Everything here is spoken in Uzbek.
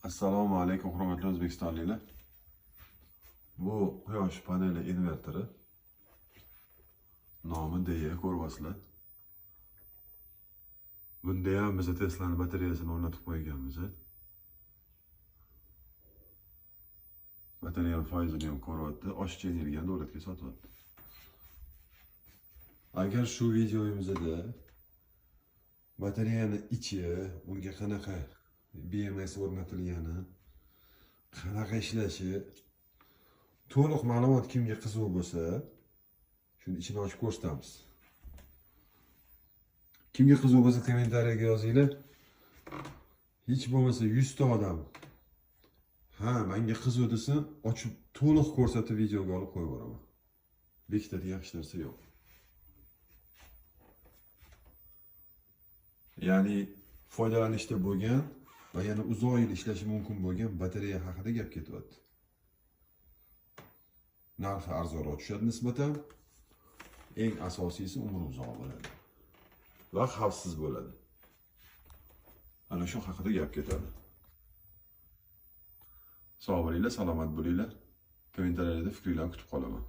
Assalomu alaykum hurmatli O'zbekistonliklar. Bu quyosh paneli invertori. Nomi deya ko'ryapsizlar. Bunda ham biz Tesla'ning batareyasini o'rnatib qo'yganmiz. Batareya foizini ham ko'ryapti, oshiqcha energiyani davlatga sotyapti. Agar shu videomizda batareyani ichi, unga qanaqa BMS o'rnatilgani, qanaqa ishlashi, to'liq ma'lumot kimga qiziq bo'lsa, shuni ichini ochib ko'rsatamiz. Kimga qiziq bo'lsa kommentariyaga yozinglar. Hech bo'lmasa 100 ta odam menga qiziq desa, ochib to'liq ko'rsatib videoga olib qo'yib boraman. Bekitadigan hech narsa yo'q. Ya'ni foydalanishda bo'lgan va yana uzoq yil ishlashi mumkin bo'lgan batareya haqida gap ketyapti. Narxi arzonroq tushadi nisbatan. Eng asosiysi umri uzoq bo'ladi va xavfsiz bo'ladi. Ana shu haqida gap ketadi. Sog' bo'linglar, salomat bo'linglar. Kommentariyada fikringlarni kutib qolaman.